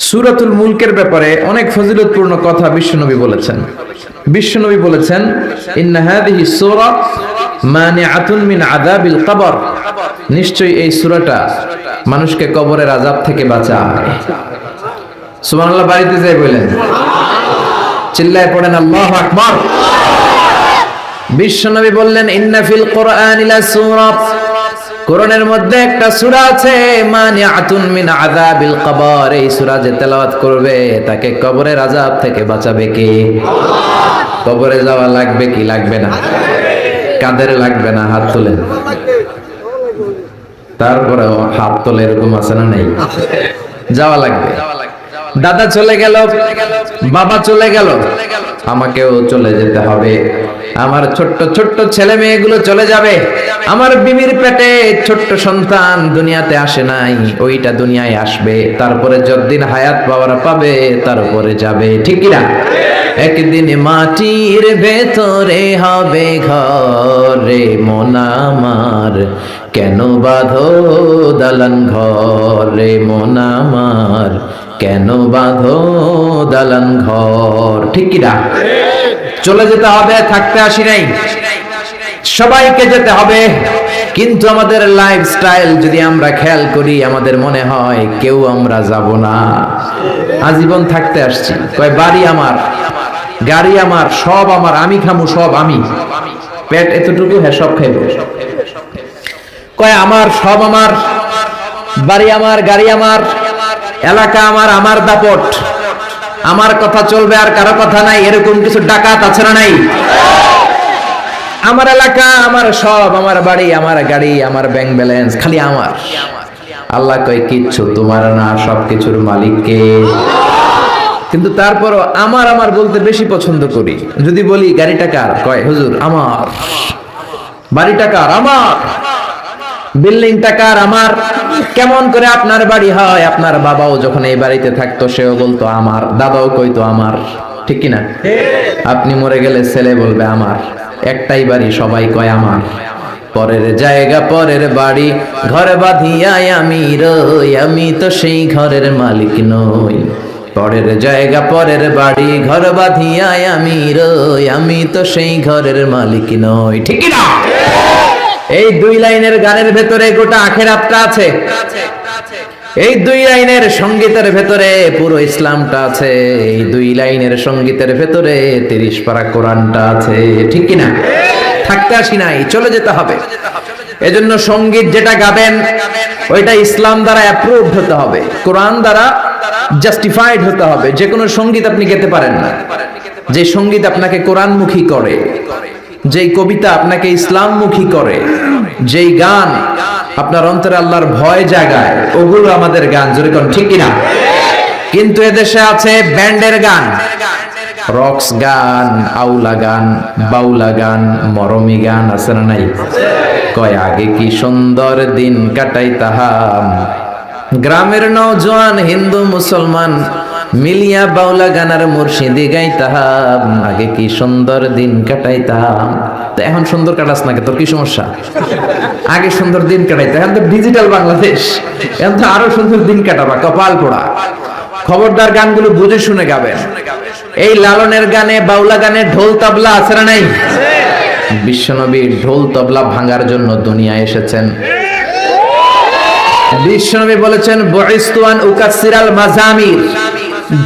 সূরাতুল মুলকের ব্যাপারে অনেক ফজিলতপূর্ণ কথা বিশ্বনবী বলেছেন। বিশ্বনবী বলেছেন, ইন্না হাযিহি সূরা মানিআতুন মিন আযাবিল কবর, নিশ্চয়ই এই সূরাটা মানুষকে কবরের আযাব থেকে বাঁচায়। সুবহানাল্লাহ, বাড়িতে যাই বলেন, চিল্লায় পড়েন আল্লাহু আকবার। বিশ্বনবী বললেন, ইন্না ফিল কুরআনি লাসূরা, কোরআনের মধ্যে একটা সূরা আছে মানিআতুন মিন আযাবিল কবর, এই সূরা যে তেলাওয়াত করবে তাকে কবরের আযাব থেকে বাঁচাবে কে? আল্লাহ। কবরে যাওয়া লাগবে কি লাগবে না? কাদের লাগবে না? হাত তোলেন। তারপরে হাত তোলে, এরকম আছে না নেই? যাওয়া লাগবে। দাদা চলে গেল, বাবা চলে গেল, আমাকেও চলে যেতে হবে। আমার ছোট্ট ছোট্ট ছেলে মেয়েগুলো চলে যাবে। আমার বিবির পেটে ছোট্ট সন্তান দুনিয়াতে আসে নাই, ওইটা দুনিয়ায় আসবে। তারপরে যতদিন হায়াত পাওয়ার পাবে তারপরে যাবে, ঠিক কি না? একদিন মাটির ভেতরে হবে ঘরে মন আমার, কেন বাঁধো দালান ঘরে মন আমার, কেন বাঁধো দালান ঘর, ঠিক কি না? চলে যেতে হবে, থাকতে আসি নাই, সবাইকে যেতে হবে। কিন্তু আমাদের লাইফস্টাইল যদি আমরা খেয়াল করি, আমাদের মনে হয় কেউ আমরা যাব না, আজীবন থাকতে আসছি। কয় বাড়ি আমার, গাড়ি আমার, সব আমার, আমি খামু সব আমি, পেট এতটুকু, হ্যাঁ সব খাইব। কয় আমার, সব আমার, বাড়ি আমার, গাড়ি আমার, এলাকা আমার, আমার দাপট, আমার কথা চলবে আর কারো কথা নাই, এরকম কিছু ডাকাত আছে না নাই? আমার এলাকা, আমার সব, আমার বাড়ি, আমার গাড়ি, আমার ব্যাংক ব্যালেন্স, খালি আমার। আল্লাহ কয় কিচ্ছু তোমার না, সবকিছুর মালিক কে? কিন্তু তারপরও আমার আমার বলতে বেশি পছন্দ করি। যদি বলি গাড়িটা কার, কয় হুজুর আমার। বাড়িটা কার? আমার। বিল্ডিংটা কার? আমার। কেমন করে আপনার বাড়ি হয়? আপনার বাবাও যখন এই বাড়িতে থাকতো সেও বলতো আমার, দাদাও কইতো আমার, ঠিক কিনা? আপনি মরে গেলে ছেলে বলবে আমার। একটাই বাড়ি, সবাই কয় আমার। পরের জায়গা পরের বাড়ি, ঘর বাঁধিয়াই আমি রই, আমি তো সেই ঘরের মালিক নই। পরের জায়গা পরের বাড়ি, ঘর বাঁধিয়াই আমি রই, আমি তো সেই ঘরের মালিক নই, ঠিক না? এই দুই লাইনের গানের ভেতরে গোটা আখিরাতটা আছে। এই দুই লাইনের সঙ্গীতের ভেতরে পুরো ইসলামটা আছে। এই দুই লাইনের সঙ্গীতের ভেতরে 30 পারা কোরআনটা আছে, ঠিক কি না? থাকতে আসি নাই, চলে যেতে হবে। এজন্য সঙ্গীত যেটা গাবেন ওইটা ইসলাম দ্বারা অ্যাপ্রুভড হতে হবে, কোরআন দ্বারা জাস্টিফাইড হতে হবে। যে কোনো সঙ্গীত আপনি গেতে পারেন না যে সঙ্গীত আপনাকে কোরআনমুখী করে, যেই কবিতা আপনাকে ইসলামমুখী করে, যেই গান আপনার অন্তরে আল্লাহর ভয় জাগায়, ওগুলো আমাদের গান, জোরে কোন ঠিক কিনা? কিন্তু এদেশে আছে ব্যান্ডের গান, রক্স গান, আউলা গান, বাউলা গান, মরমি গান, আছে না নাই? কয় আগে কি সুন্দর দিন কাটাইতাম, গ্রামের নওজোয়ান হিন্দু মুসলমান মিলিয়া বাউলা গানার মুর্শিদি গাইতাম, আগে কি সুন্দর দিন কাটাইতাম। তো এখন সুন্দর কাটাস না, তোর কি সমস্যা? আগে সুন্দর দিন কাটাইতে, এখন তো ডিজিটাল বাংলাদেশ, এখন তো আরো সুন্দর দিন কাটাবা, কপাল পোড়া। খবরদার গানগুলো বুঝে শুনে গাবেন। এই লালনের গানে, বাউলা গানে ঢোল তবলা আছে না নাই? বিশ্বনবী ঢোল তবলা ভাঙার জন্য দুনিয়ায় এসেছেন। বিশ্বনবী বলেছেন, বুইসতু আন উকাসসিরাল মাজামির,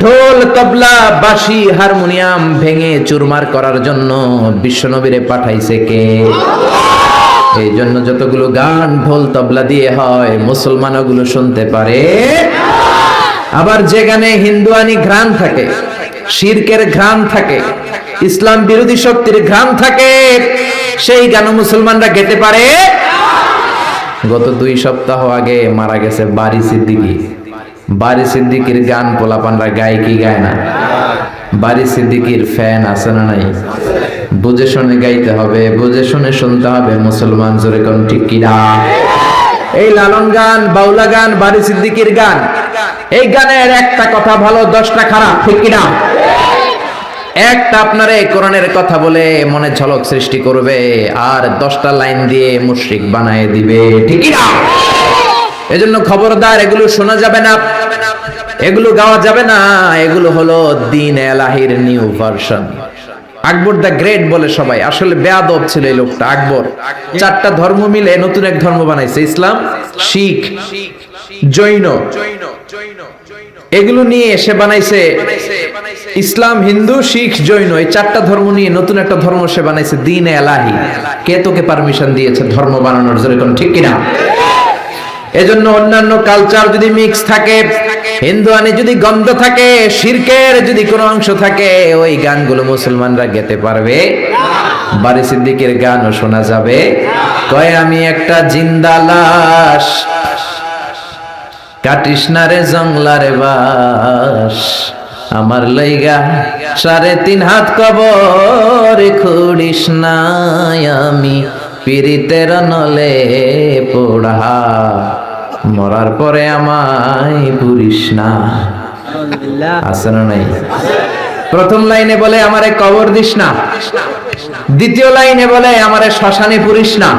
ঢোল তবলা বাঁশি হারমোনিয়াম ভেঙে চুরমার করার জন্য বিশ্বনবীরে পাঠাইছে কে? এই জন্য যতগুলো গান ঢোল তবলা দিয়ে হয় মুসলমান ওগুলো শুনতে পারে। আবার যে গানে হিন্দুয়ানি ঘ্রাণ থাকে, শিরকের ঘ্রাণ থাকে, ইসলাম বিরোধী শক্তির ঘ্রাণ থাকে, সেই গান মুসলমানরা গেতে পারে। গত 2 সপ্তাহ আগে মারা গেছে বারি সিদ্দিকী। বারি সিদ্দিকীর গান পোলাপানরা গায় কি গায় না? বারি সিদ্দিকীর ফ্যান আছে না নাই? বুঝে শুনে গাইতে হবে, বুঝে শুনে শুনতে হবে মুসলমান, জোরে কোন ঠিক কিনা? এই লালন গান, বাউলা গান, বারি সিদ্দিকীর গান, এই গানের একটা কথা ভালো, 10টা খারাপ, ঠিক কিনা? একটা আপনারে কোরআনের কথা বলে মনে ঝলক সৃষ্টি করবে, আর 10টা লাইন দিয়ে মুশরিক বানায় দিবে, ঠিক কিনা? এজন্য খবরদার এগুলো শোনা যাবে না, এগুলো গাওয়া যাবে না। এগুলো হলো দ্বীন এলাহির new version. Akbar the great বলে সবাই, আসলে বেয়াদব ছিল এই লোকটা আকবর। 4টা ধর্ম মিলে নতুন এক ধর্ম বানাইছে, ইসলাম, শিখ, জৈন। এগুলো নিয়ে সে বানাইছে ইসলাম, হিন্দু, শিখ, জৈন, এই 4টা ধর্ম নিয়ে নতুন একটা ধর্ম সে বানাইছে, দ্বীন এলাহি। কে তোকে পারমিশন দিয়েছে ধর্ম বানানোর জন্য, কোন ঠিক কিনা? এজন্য অন্যান্য কালচার যদি মিক্স থাকে, হিন্দুয়ানি যদি গন্ধ থাকে, শিরকের যদি কোনো অংশ থাকে, ওই গানগুলো মুসলমানরা গেতে পারবে না। বারি সিদ্দিকের গানও শোনা যাবে, কয় আমি একটা জিন্দা লাশ, কাটিস না রে জংলারে বাস, আমার লইগা 3.5 হাত কবর খুঁড়িস না, আমি পীড়িতের নলে পোড়া, মরার পরে আমায় পুরিস না। আছে না নাই? প্রথম লাইনে বলে আমারে কবর দিস না, দ্বিতীয় লাইনে বলে আমারে শ্মশানে পুরিস না।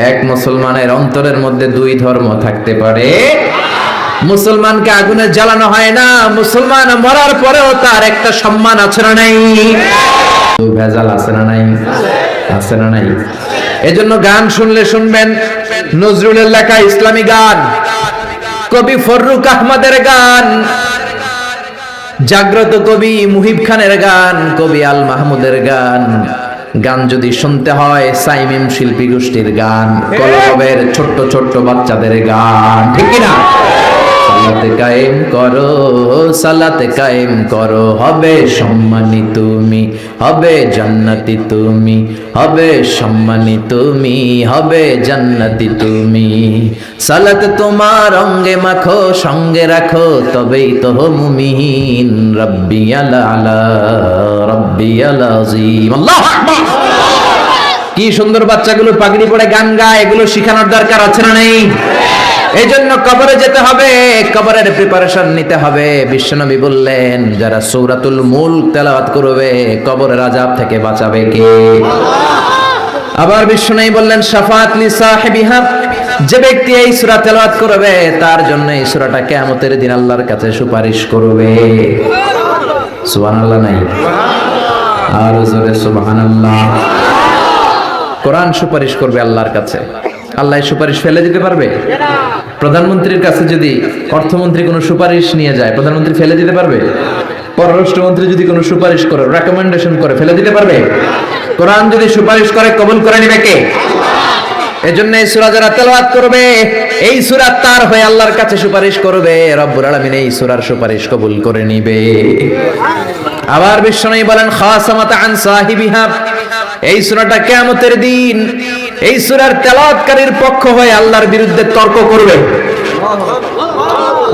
এক মুসলমানের অন্তরের মধ্যে 2 ধর্ম থাকতে পারে। মুসলমানকে আগুনে জ্বালানো হয় না, মুসলমান মরার পরেও তার একটা সম্মান আছে না নাই? ভেজাল আছে না নাই? আছে না নাই? এজন্য গান শুনলে শুনবেন নজরুলের লেখা ইসলামী গান, কবি ফররুক আহমদের গান, জাগ্রত কবি মুহিব খানের গান, কবি আল মাহমুদের গান। গান যদি শুনতে হয় সাইমিম শিল্পী গোষ্ঠীর গান, কলরবের ছোট্ট ছোট্ট বাচ্চাদের গান, ঠিক কিনা? সালাতে কায়েম করো, সালাতে কায়েম করো, হবে সম্মানী তুমি, হবে জান্নাতি তুমি, হবে সম্মানী তুমি, হবে জান্নাতি তুমি। সালাত তোমার অঙ্গে মাখো, সঙ্গে রাখো, তবেই তো মুমিন। রব্বি আলা আলা রব্বি আলা আযীম। আল্লাহু আকবার। কি সুন্দর বাচ্চাগুলো পাগড়ি পরে গান গায়, এগুলো শিখানোর দরকার আছে না নেই? এই জন্য কবরে যেতে হবে, কবরের প্রিপারেশন নিতে হবে। বিশ্বনবী বললেন যারা সূরাতুল মুলক তেলাওয়াত করবে কবরের আযাব থেকে বাঁচাবে কে? আবার বিশ্বনবী বললেন শাফাআত লি সাহিবিহা, যে ব্যক্তি এই সূরা তেলাওয়াত করবে তার জন্য এই সূরাটা কিয়ামতের দিন আল্লাহর কাছে সুপারিশ করবে। সুবহানাল্লাহ নাই? আর জোরে সুবহানাল্লাহ। কোরআন সুপারিশ করবে আল্লাহর কাছে। আল্লাহ সুপারিশ ফেলে দিতে পারবে? প্রধানমন্ত্রীর কাছে যদি অর্থমন্ত্রী কোনো সুপারিশ নিয়ে যায়, প্রধানমন্ত্রী ফেলে দিতে পারবে? পররাষ্ট্রমন্ত্রী যদি কোনো সুপারিশ করে, রেকমেন্ডেশন করে, ফেলে দিতে পারবে? কোরআন যদি সুপারিশ করে কবুল করে নিবে কে? এজন্য এই সূরা যারা তেলাওয়াত করবে, এই সূরা তার হয়ে আল্লাহর কাছে সুপারিশ করবে, রব্বুল আলামিন এই সূরার সুপারিশ কবুল করে নিবে। আবার বিশ্বনবী বলেন খাসামাত আন সাহিবিহা, এই সূরাটা কিয়ামতের দিন এই সূরার তেলাওয়াতকারীর পক্ষ হয়ে আল্লাহর বিরুদ্ধে তর্ক করবে।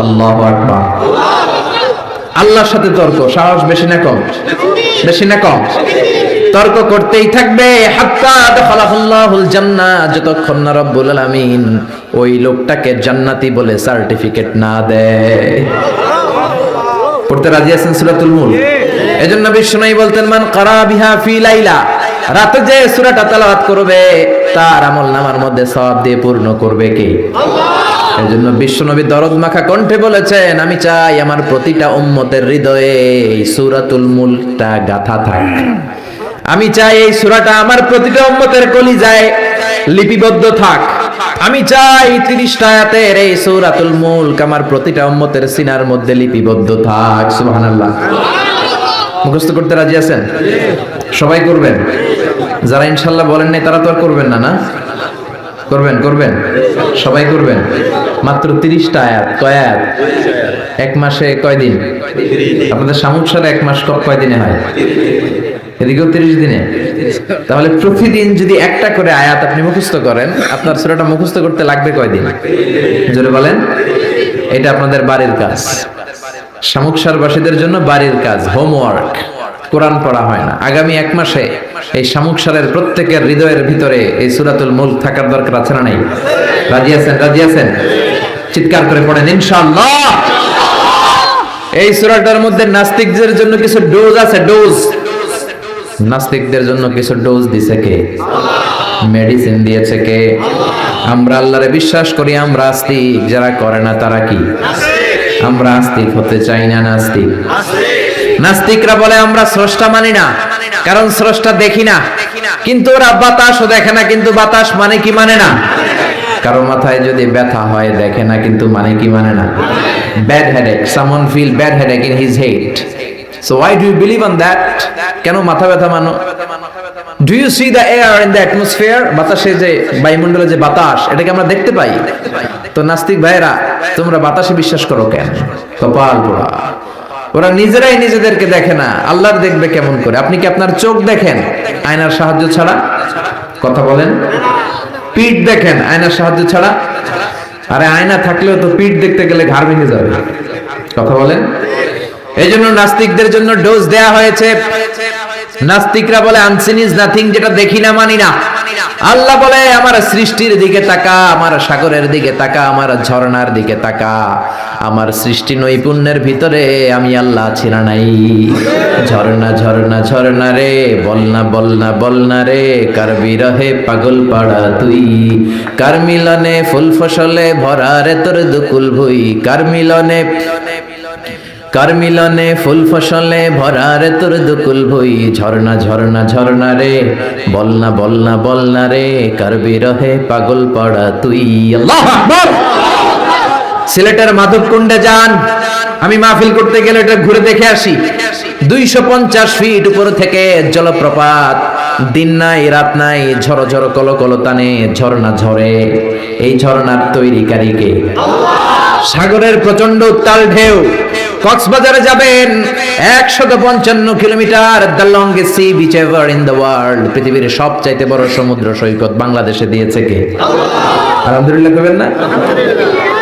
আল্লাহু আকবার। আল্লাহর সাথে তর্ক, সাহস বেশি না কম? বেশি না কম? তর্ক করতেই থাকবে হাত্তা দাখালাহুল্লাহুল জান্নাহ, যতক্ষণ না রব্বুল আলামিন ওই লোকটাকে জান্নাতি বলে সার্টিফিকেট না দেয়। পড়তে রাজি আছেন সূরাতুল মুলক? এজন্য বিশ্বনবী বলতেন মান কারা বিহা ফি লাইলা, রাতে যে সূরাটা তেলাওয়াত করবে তার আমলনামার মধ্যে সওয়াব দিয়ে পূর্ণ করবে কে? আল্লাহ। এজন্য বিশ্বনবী দরদ মাখা কণ্ঠে বলেছেন আমি চাই আমার প্রতিটা উম্মতের হৃদয়ে এই সূরাতুল মুলকটা গাথা থাক। আমি চাই এই সূরাটা আমার প্রতিটা উম্মতের কলিজায় লিপিবদ্ধ থাক। আমি চাই 30টা আয়াতের এই সূরাতুল মুলক আমার প্রতিটা উম্মতের সিনার মধ্যে লিপিবদ্ধ থাক। সুবহানাল্লাহ। মুখস্থ করতে রাজি আছেন? সবাই করবেন? যারা ইনশাআল্লাহ বলেন নাই তারা তো আর করবেন না, না? করবেন? করবেন? সবাই করবেন? মাত্র 30টা আয়াত। কয় আয়াত? এক মাসে কয় দিন? আপনাদের সামুকসারে এক মাস কয় দিনে হয়? এদিকেও 30 দিনে। তাহলে প্রতিদিন যদি একটা করে আয়াত আপনি মুখস্থ করেন, আপনার সূরাটা মুখস্থ করতে লাগবে কয় দিন? জোরে বলেন। এটা আপনাদের বাড়ির কাজ, শামুকসারবাসীদের জন্য বাড়ির কাজ, হোমওয়ার্ক। কোরআন পড়া হয় না। আগামী এক মাসে এই শামুকসারের প্রত্যেকের হৃদয়ের ভিতরে এই সূরাতুল মুলক থাকার দরকার আছে না নাই? রাজি আছেন? রাজি আছেন? চিৎকার করে পড়েন ইনশাআল্লাহ। এই সূরাটার মধ্যে নাস্তিকদের জন্য কিছু ডোজ আছে, ডোজ। নাস্তিকদের জন্য কিছু ডোজ দিয়েছে কে? মেডিসিন দিয়েছে কে? আমরা আল্লাহরে বিশ্বাস করি, আমরা আস্তিক। যারা করে না তারা কি? আমরা আস্তিক হতে চাই না নাস্তিক? নাস্তিকরা বলে আমরা স্রষ্টা মানি না, কারণ স্রষ্টা দেখি না। কিন্তু ওরা বাতাসও দেখে না, কিন্তু বাতাস মানে কি মানে না। কারো মাথায় যদি ব্যথা হয় দেখে না, কিন্তু মানে কি মানে না। Bad headache, someone feel bad headache in his head, so why do you believe on that? কেন মাথা ব্যথা মানো? Do you see the air in the atmosphere? বাতাসে যে বায়ুমণ্ডলে যে বাতাস, এটাকে আমরা দেখতে পাই। তো নাস্তিক ভাইরা, তোমরা বাতাসে বিশ্বাস করো কেন? কপাল পোড়া। ওরা নিজেরাই নিজেদেরকে দেখে না, আল্লাহর দেখবে কেমন করে? আপনি কি আপনার চোখ দেখেন আয়নার সাহায্য ছাড়া? কথা বলেন। পিঠ দেখেন আয়নার সাহায্য ছাড়া? আরে আয়না থাকলেও তো পিঠ দেখতে গেলে ঘাড় ভেঙে যাবে। কথা বলেন। এই জন্য নাস্তিকদের জন্য ডোজ দেয়া হয়েছে। নাস্তিকরা বলে আনসিন ইজ নাথিং, যেটা দেখি না মানি না। আল্লাহ বলে আমার সৃষ্টির দিকে তাকা, আমার সাগরের দিকে তাকা, আমার ঝর্ণার দিকে তাকা। আমার সৃষ্টি নৈপুণ্যের ভিতরে আমি আল্লাহ আছি না নাই? ঝর্ণা ঝর্ণা ঝর্ণা রে, বলনা বলনা বলনা রে, কার বিরহে পাগল পাড়া তুই, কার মিলনে ফুল ফসলে ভরা রে তোর দুকুল ভুই, কার মিলনে ফুল ফসলে ভরা রে তোর দুকুল ভুই। ঝর্ণা ঝর্ণা ঝর্ণা রে, বলনা বলনা বলনা রে, কার বিরহে পাগল পাড়া তুই। আল্লাহু আকবার। সিলেটের মাধবকুণ্ডে যান, আমি মাহফিল করতে গেলে এটা ঘুরে দেখে আসি। 250 ফিট উপর থেকে জলপ্রপাত, দিন নাই রাত নাই, ঝড়ো ঝড়ো কলো কলো টানে ঝর্ণা ঝরে। এই ঝর্ণার তৈরিকারী কে? সাগরের প্রচন্ড উত্তাল ঢেউ। কক্সবাজারে যাবেন, 155 kilometre, the longest sea beach ever in the world. পৃথিবীর সবচাইতে বড় সমুদ্র সৈকত বাংলাদেশে দিয়েছে কে? আলহামদুলিল্লাহ করবেন না?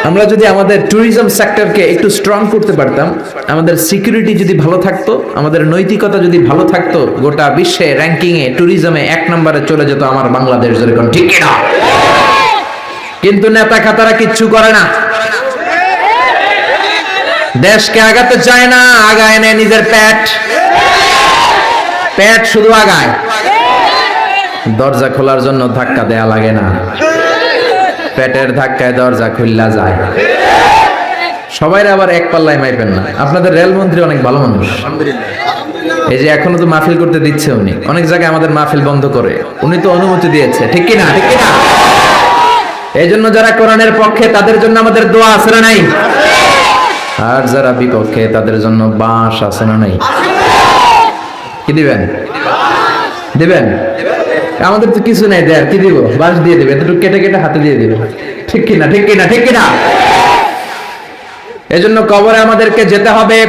আমরা যদি আমাদের ট্যুরিজম সেক্টরকে একটু স্ট্রং করতে পারতাম, আমাদের সিকিউরিটি যদি ভালো থাকতো, আমাদের নৈতিকতা যদি ভালো থাকতো, গোটা বিশ্বে র্যাঙ্কিং এ ট্যুরিজমে 1 নম্বরে চলে যেত আমার বাংলাদেশ। যেরকম ঠিক না? কিন্তু নেতা খাতারা কিচ্ছু করে না, দেশকে আগাতে চায় না, আগায় নেয় নিজের পেট শুধু আগায়। দরজা খোলার জন্য ধাক্কা দেয়া লাগে না, পেটের ধাক্কায় দরজা খুললা যায়। সবাই আবার এক পাল্লায় মাইপেন না। আপনাদের রেলমন্ত্রী অনেক ভালো মানুষ, এই যে এখনো তো মাহফিল করতে দিচ্ছে উনি। অনেক জায়গায় আমাদের মাহফিল বন্ধ করে, উনি তো অনুমতি দিয়েছে। ঠিক কি না? ঠিক কি না? এই জন্য যারা কোরআনের পক্ষে তাদের জন্য আমাদের দোয়া আছে না নাই? আর যারা বিপক্ষে তাদের জন্য বাঁশ আছে না নাই? কি দিবেন? দিবেন? আমাদের তো কিছু নাই দেয়ার, কি দিব? বাঁশ দিয়ে দিবে, এতটুকু কেটে কেটে হাতে দিয়ে দিবে। ঠিক কি না? ঠিক কি না? ঠিক কি না? এজন্য কবরে আমাদেরকে যেতে হবে,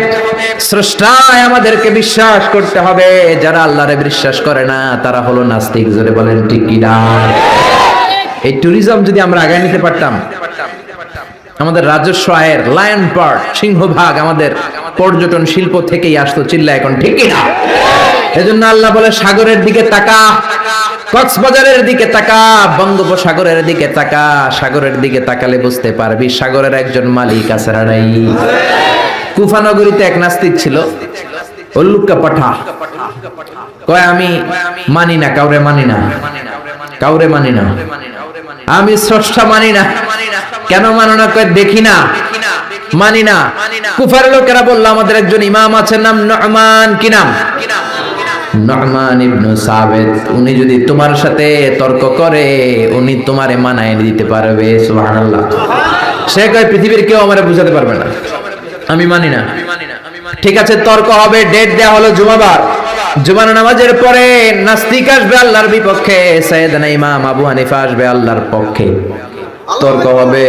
স্রষ্টায় আমাদেরকে বিশ্বাস করতে হবে। যারা আল্লাহরে বিশ্বাস করে না তারা হলো নাস্তিক। জোরে বলেন ঠিক কি না? এই ট্যুরিজম যদি আমরা আগায় নিতে পারতাম, আমাদের রাজস্ব আয়ের লায়ন পার্ট, সিংহভাগ আমাদের পর্যটন শিল্প থেকেই আসতো। চিল্লা এখন ঠিক কি না? এজন্য আল্লাহ বলে সাগরের দিকে তাকা, কক্সবাজারের দিকে তাকা, বঙ্গোপসাগরের দিকে তাকা। সাগরের দিকে তাকালে বুঝতে পারবি সাগরের একজন মালিক আছে না নাই? কুফানগরীতে এক নাস্তিক ছিল, উল্লুক্কা পাঠা। কয় আমি মানি না, কাউরে মানি না, কাউরে মানি না, আমি স্রষ্টা মানি না। কেন মানো না? কয় দেখি না, মানি না। কুফার লোকেরা বলল আমাদের একজন ইমাম আছে, নাম নু'মান। কি নাম? নু'মান ইবনে সাবিত। উনি যদি তোমার সাথে তর্ক করে, উনি তোমারে মানায় দিতে পারবে। সুবহানাল্লাহ। সে কয় পৃথিবীর কেউ আমারে বুঝাতে পারবে না, আমি মানি না। ঠিক আছে, তর্ক হবে। ডেট দেয়া হলো জুমাবার। জুমার নামাজের পরে নাস্তিক আসবে আল্লাহর বিপক্ষে, সাইয়েদনা ইমাম আবু হানিফা আসবে আল্লাহর পক্ষে। তর্ক হবে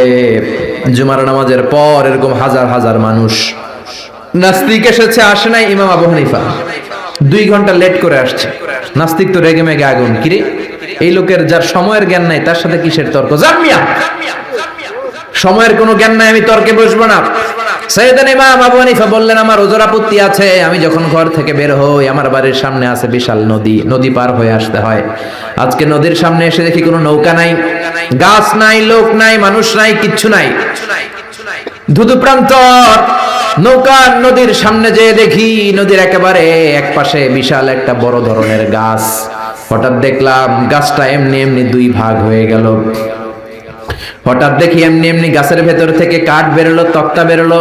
জুমার নামাজের পর। এরকম হাজার হাজার মানুষ। নাস্তিক এসেছে, আসে নাই ইমাম আবু হানিফা, 2 ঘন্টা লেট করে আসছে। নাস্তিক তো রেগে মেগে আগুন। কিরে, এই লোকের যার সময়ের জ্ঞান নাই তার সাথে কিসের তর্ক? জামিয়া, সময়ের কোনো জ্ঞান নাই, আমি তর্কে বসবো না। সাইয়েদনা ইমাম আবু হানিফা বললেন আমার ওজর আপত্তি আছে। আমি যখন ঘর থেকে বের হই, আমার বাড়ির সামনে আছে বিশাল নদী, নদী পার হয়ে আসতে হয়। আজকে নদীর সামনে এসে দেখি কোনো নৌকা নাই, গাছ নাই, লোক নাই, মানুষ নাই, কিচ্ছু নাই, ধুধু প্রান্তর। নৌকা নদীর সামনে যেয়ে দেখি নদীর একেবারে এক পাশে বিশাল একটা বড় ধরনের গাছ। হঠাৎ দেখলাম গাছটা এমনি এমনি 2 ভাগ হয়ে গেল। হঠাৎ দেখি এমনি এমনি গাছের ভেতর থেকে কাঠ বেরোলো, তক্তা বেরোলো।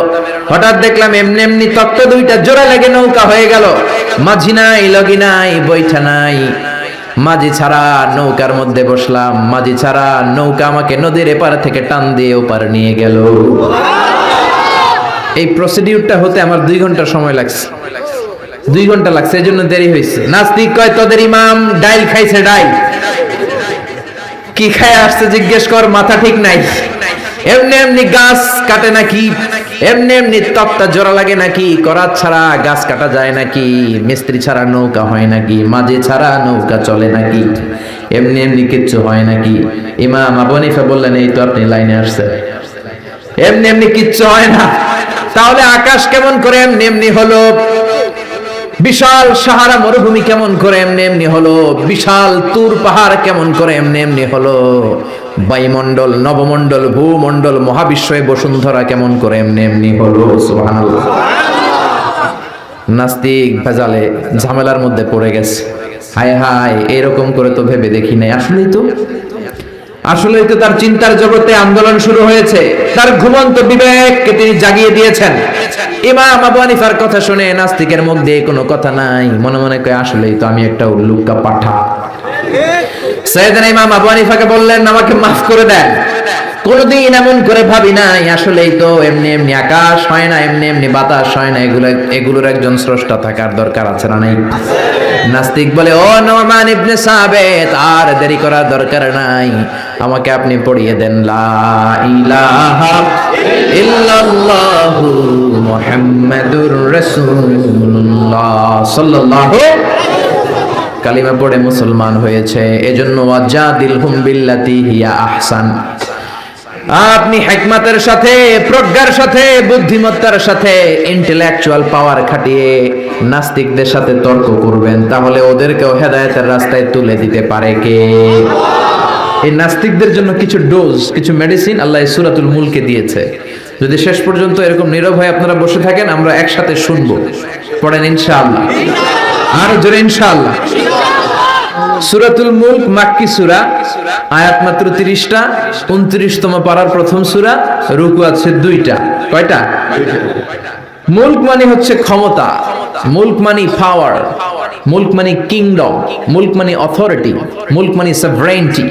হঠাৎ দেখলাম এমনি এমনি তক্তা দুইটা জোড়া লেগে নৌকা হয়ে গেল। মাঝি নাই, লগি নাই, বৈঠা নাই, মাঝি ছাড়া নৌকার মধ্যে বসলাম। মাঝি ছাড়া নৌকা আমাকে নদীর এপার থেকে টান দিয়ে ওপার নিয়ে গেল। এই প্রসিডিউরটা হতে আমার 2 ঘন্টা সময় লাগছে। 2 ঘন্টা লাগছে, এই জন্য দেরি হয়েছে। নাস্তিক কয় তোদের ইমাম ডাইল খাইছে, ডাইল কি খায় আসছে জিজ্ঞেস কর, মাথা ঠিক নাই। এমনি এমনি গাছ কাটে নাকি? এমনি এমনি তক্তা জোড়া লাগে নাকি? করাত ছাড়া গাছ কাটা যায় নাকি? মিস্ত্রি ছাড়া নৌকা হয় নাকি? মাঝি ছাড়া নৌকা চলে নাকি? এমনি এমনি কিচ্ছু হয় নাকি? ইমাম আবু হানিফা বললেন, এই তো আপনি লাইনে আসছেন, এমনি এমনি কিচ্ছু হয় না। তাহলে আকাশ কেমন করে এমনি এমনি হলো? বিশাল সাহারা মরুভূমি কেমন করে এমনি এমনি হলো? বিশাল তুর পাহাড় কেমন করে এমনি এমনি হলো? বায়ুমণ্ডল, নবমণ্ডল, ভূমণ্ডল, মহাবিশ্বয়ে বসুন্ধরা কেমন করে এমনি এমনি হলো? সুবহানাল্লাহ। নাস্তিক ভেজালে ঝামেলার মধ্যে পড়ে গেছে। হায় হায়, এরকম করে তো ভেবে দেখি নাই। আসলেই তো তার চিন্তার জগতে আন্দোলন শুরু হয়েছে। তার ঘুমন্ত বিবেককে তিনি জাগিয়ে দিয়েছেন। ইমাম আবু হানিফার কথা শুনে নাস্তিকের মুখ দিয়ে কোনো কথা নাই, মনে মনে কয় আসলেই তো আমি একটা উল্লুকা পাঠা। সাইয়েদনা ইমাম আবু হানিফাকে বললেন, আমাকে মাফ করে দেন, কোনদিন এমন করে ভাবি নাই। আসলেই তো এমনি এমনি আকাশ হয় না, এমনি এমনি বাতাস হয় না, এগুলোর একজন স্রষ্টা থাকার দরকার আছে না নাই? নাস্তিক বলে, ও নোমান ইবনে সাবিত, আর দেরি করার দরকার নাই, আমাকে আপনি পড়িয়ে দেন লা ইলাহা ইল্লাল্লাহু মুহাম্মাদুর রাসূলুল্লাহ সাল্লাল্লাহু। কালিমা পড়ে মুসলমান হয়েছে। এজন্য ওয়াজাদিলহুম বিল্লাতি হিয়া আহসান। আপনি হিকমতের সাথে, প্রজ্ঞার সাথে, বুদ্ধিমত্তার সাথে, ইন্টেলেকচুয়াল পাওয়ার খাটিয়ে নাস্তিকদের সাথে তর্ক করবেন, তাহলে ওদেরকেও হেদায়েতের রাস্তায় তুলে দিতে পারে কে? এই নাস্তিকদের জন্য কিছু ডোজ, কিছু মেডিসিন আল্লাহ সূরাতুল মুলকে দিয়েছে। যদি শেষ পর্যন্ত এরকম নীরব হয়ে আপনারা বসে থাকেন, আমরা একসাথে শুনবো। পড়েন ইনশাআল্লাহ, আর জোরে ইনশাআল্লাহ। সূরাতুল মুলক মাক্কি সূরা, আয়াত মাত্র 30টা, 29তম পারার প্রথম সূরা, রুকু আছে 2টা। কয়টা? মুলক মানে হচ্ছে ক্ষমতা, মুলক মানে পাওয়ার, মুলক মানে কিংডম, মুলক মানে অথরিটি, মুলক মানে সভরেইনটি।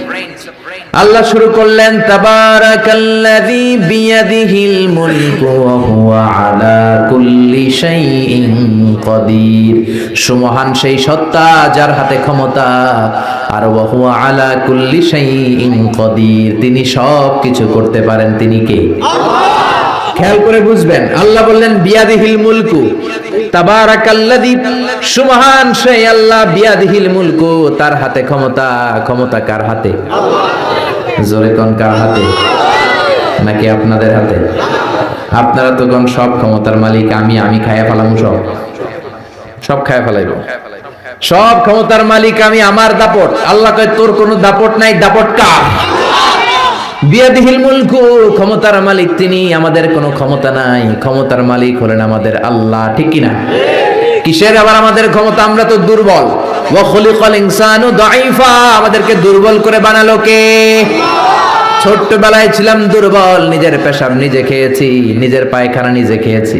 আল্লাহ শুরু করলেন, তাবারাকাল্লাযী বিয়াদিহিল মুলকু ওয়া হুয়া আলা কুল্লি শাইইন কাদির। সুমহান সেই সত্তা যার হাতে ক্ষমতা, আর ওয়া হুয়া আলা কুল্লি শাইইন কাদির, তিনি সব কিছু করতে পারেন। তিনি কে? খেয়াল করে বুঝবেন। আল্লাহ বললেন বিয়াদিহিল মুলকু, তাবারাকাল্লাযী, সুমহান সেই আল্লাহ, বিয়াদিহিল মুলকু, তার হাতে ক্ষমতা। ক্ষমতা কার হাতে? জোরে কোন, কার হাতে? নাকি আপনাদের হাতে? আপনারা তো কোন সব ক্ষমতার মালিক, আমি খায়া ফেলাম, সব খায়া ফেলাইব, সব ক্ষমতার মালিক আমি, আমার দাপট। আল্লাহ কয় তোর কোনো দাপট নাই, দাপট কার? বিয়াদিহিল মুলকু, ক্ষমতার মালিক তিনি, আমাদের কোনো ক্ষমতা নাই। ক্ষমতার মালিক হলেন আমাদের আল্লাহ, ঠিক কিনা? কিসের আবার আমাদের ক্ষমতা? আমরা তো দুর্বল। ওয়া খুলিকাল ইনসানু দাঈফা, আমাদেরকে দুর্বল করে বানালো কে? ছোট্টবেলায় ছিলাম দুর্বল, নিজের পেশাব নিজে খেয়েছি, নিজের পায়খানা নিজে খেয়েছি।